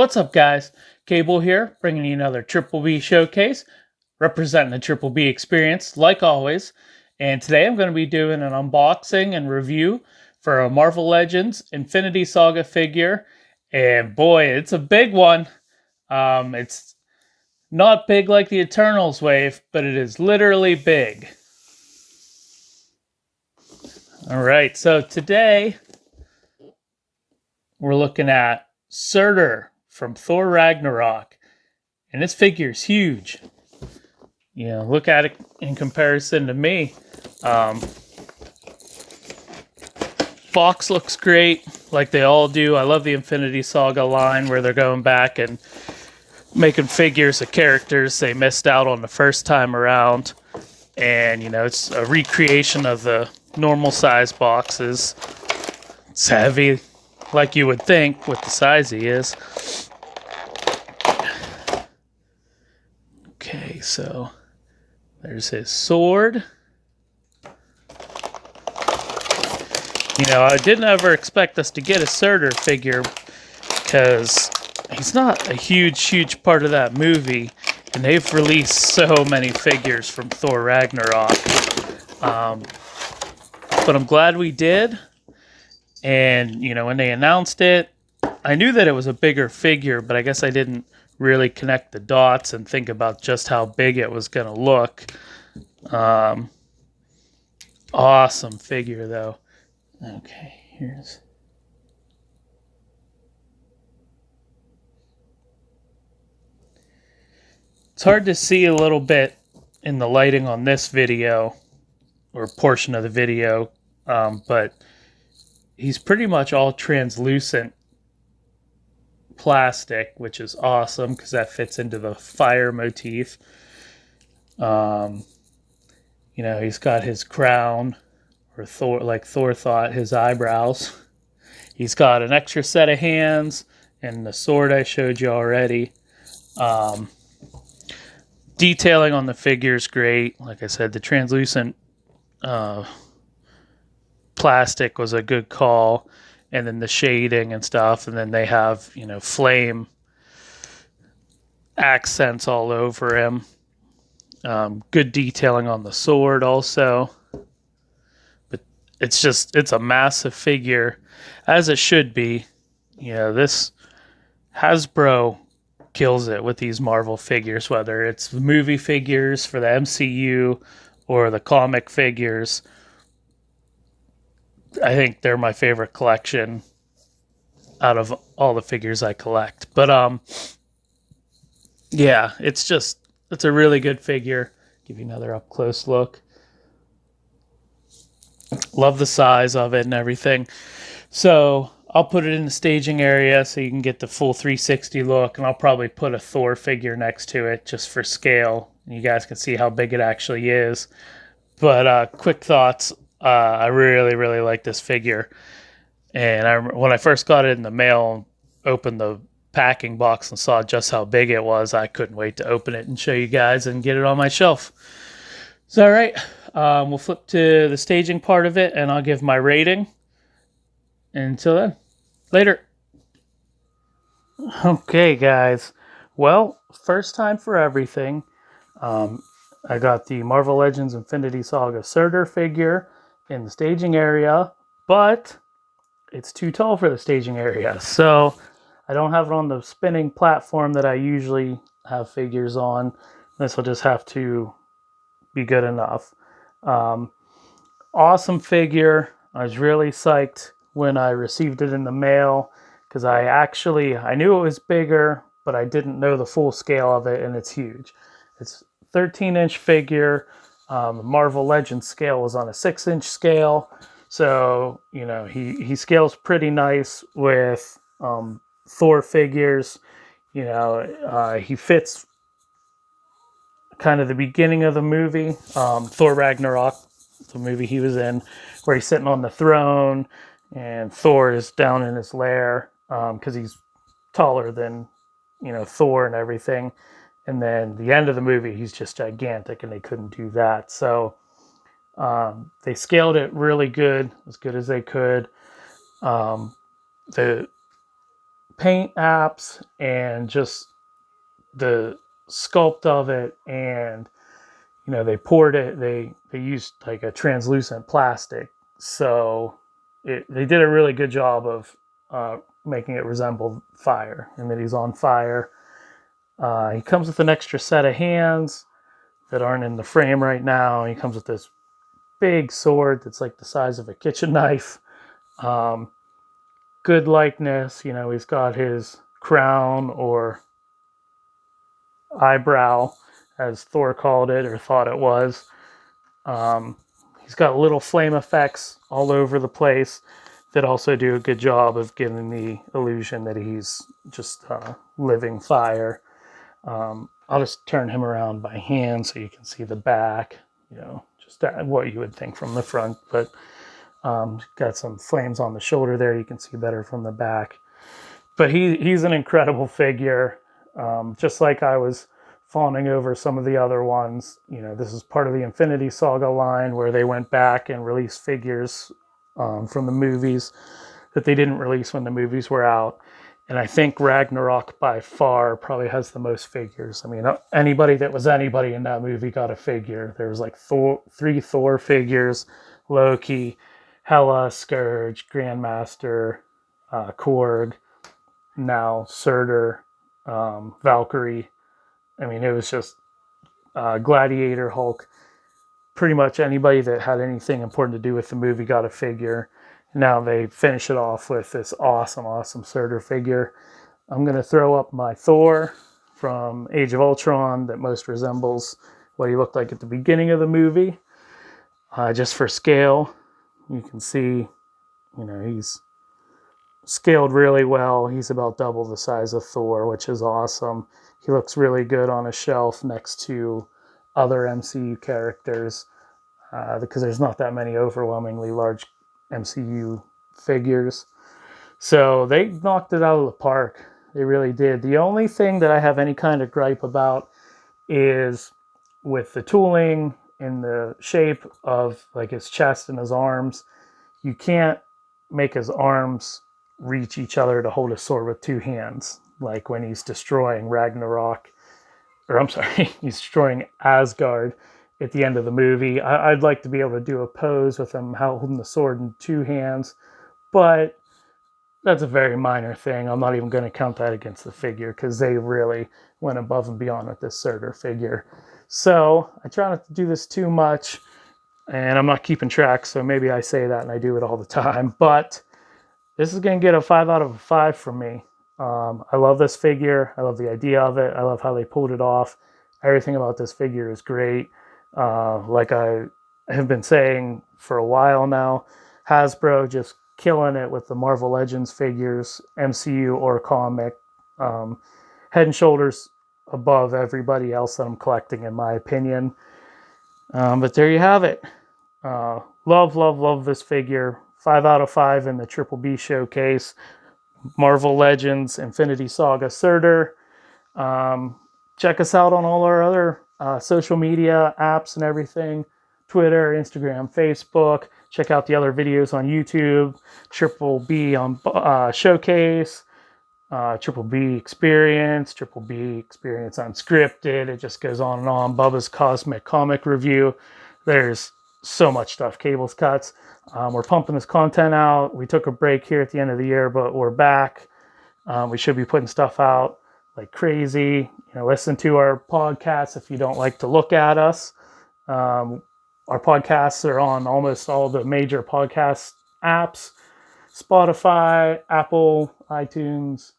What's up, guys? Cable here, bringing you another Triple B showcase, representing the Triple B experience, like always. And today I'm going to be doing an unboxing and review for a Marvel Legends Infinity Saga figure. And boy, it's a big one. It's not big like the Eternals wave, but it is literally big. All right, so today we're looking at Surtur from Thor Ragnarok. And this figure is huge. You know, look at it in comparison to me. Box looks great, like they all do. I love the Infinity Saga line where they're going back and making figures of characters they missed out on the first time around. And, you know, it's a recreation of the normal size boxes. It's heavy, like you would think, with the size he is. Okay, so there's his sword. You know, I didn't ever expect us to get a Surtur figure because he's not a huge part of that movie. And they've released so many figures from Thor Ragnarok. But I'm glad we did. And, you know, when they announced it, I knew that it was a bigger figure, but I guess I didn't really connect the dots and think about just how big it was going to look. Awesome figure, though. Okay, here's... It's hard to see a little bit in the lighting on this video, or portion of the video, but he's pretty much all translucent plastic, which is awesome because that fits into the fire motif. You know, he's got his crown, or Thor, like Thor thought, his eyebrows. He's got an extra set of hands and the sword I showed you already. Detailing on the figure is great. Like I said, the translucent plastic was a good call. And then the shading and stuff. And then they have, you know, flame accents all over him. Good detailing on the sword also. But it's a massive figure, as it should be. You know, this Hasbro kills it with these Marvel figures, whether it's movie figures for the MCU or the comic figures. I think they're my favorite collection out of all the figures I collect. But yeah, it's a really good figure. Give you another up close look. Love the size of it and everything. So I'll put it in the staging area so you can get the full 360 look, and I'll probably put a Thor figure next to it just for scale. You guys can see how big it actually is. But quick thoughts. I really like this figure. And when I first got it in the mail, opened the packing box and saw just how big it was, I couldn't wait to open it and show you guys and get it on my shelf. So, all right, we'll flip to the staging part of it, and I'll give my rating. Until then, later. Okay, guys. Well, first time for everything. I got the Marvel Legends Infinity Saga Surtur figure in the staging area, but it's too tall for the staging area, so I don't have it on the spinning platform that I usually have figures on. This will just have to be good enough. Awesome figure. I was really psyched when I received it in the mail because I knew it was bigger, but I didn't know the full scale of it, and it's huge. It's 13-inch figure. Marvel Legends scale was on a 6-inch scale. So, you know, he scales pretty nice with Thor figures. You know, he fits kind of the beginning of the movie, Thor Ragnarok, the movie he was in, where he's sitting on the throne and Thor is down in his lair because he's taller than, you know, Thor and everything. And then the end of the movie, he's just gigantic, and they couldn't do that. So they scaled it really good, as they could. The paint apps and just the sculpt of it, and they poured it. They used like a translucent plastic, so they did a really good job of making it resemble fire, and that he's on fire. He comes with an extra set of hands that aren't in the frame right now. He comes with this big sword that's like the size of a kitchen knife. Good likeness. He's got his crown or eyebrow, as Thor called it or thought it was. He's got little flame effects all over the place that also do a good job of giving the illusion that he's just living fire. I'll just turn him around by hand so you can see the back, just what you would think from the front, but got some flames on the shoulder there. You can see better from the back. But he's an incredible figure. Just like I was fawning over some of the other ones, this is part of the Infinity Saga line where they went back and released figures from the movies that they didn't release when the movies were out. And I think Ragnarok by far probably has the most figures. I mean, anybody that was anybody in that movie got a figure. There was like 3 Thor figures: Loki, Hela, Scourge, Grandmaster, Korg, now Surtur, Valkyrie. I mean, it was just Gladiator, Hulk. Pretty much anybody that had anything important to do with the movie got a figure. Now they finish it off with this awesome Surtur figure. I'm going to throw up my Thor from Age of Ultron that most resembles what he looked like at the beginning of the movie. Just for scale, you can see, he's scaled really well. He's about double the size of Thor, which is awesome. He looks really good on a shelf next to other MCU characters because there's not that many overwhelmingly large MCU figures. So they knocked it out of the park. They really did. The only thing that I have any kind of gripe about is with the tooling and the shape of like his chest and his arms. You can't make his arms reach each other to hold a sword with 2 hands, like when he's destroying he's destroying Asgard at the end of the movie. I'd like to be able to do a pose with him holding the sword in 2 hands, but that's a very minor thing. I'm not even going to count that against the figure because they really went above and beyond with this Surtur figure. So I try not to do this too much, and I'm not keeping track, so maybe I say that and I do it all the time, but this is going to get a 5 out of 5 from me. I love this figure. I love the idea of it. I love how they pulled it off. Everything about this figure is great. Like I have been saying for a while now, Hasbro just killing it with the Marvel Legends figures, MCU or comic, head and shoulders above everybody else that I'm collecting, in my opinion. But there you have it. Love this figure. 5 out of 5 in the Triple B showcase. Marvel Legends Infinity Saga Surtur. Check us out on all our other social media apps and everything. Twitter, Instagram, Facebook. Check out the other videos on YouTube. Triple B on Showcase. Triple B Experience. Triple B Experience Unscripted. It just goes on and on. Bubba's Cosmic Comic Review. There's so much stuff. Cables Cuts. We're pumping this content out. We took a break here at the end of the year, but we're back. We should be putting stuff out like crazy. Listen to our podcasts if you don't like to look at us. Our podcasts are on almost all the major podcast apps: Spotify, Apple, iTunes,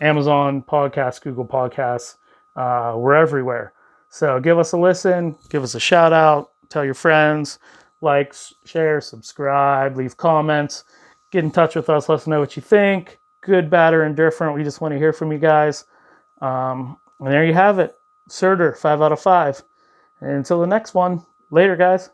Amazon Podcasts, Google Podcasts. We're everywhere. So give us a listen, give us a shout out, tell your friends, like, share, subscribe, leave comments, get in touch with us, let us know what you think, good, bad, or indifferent. We just want to hear from you guys. And there you have it. Surtur, 5 out of 5. And until the next one, later, guys.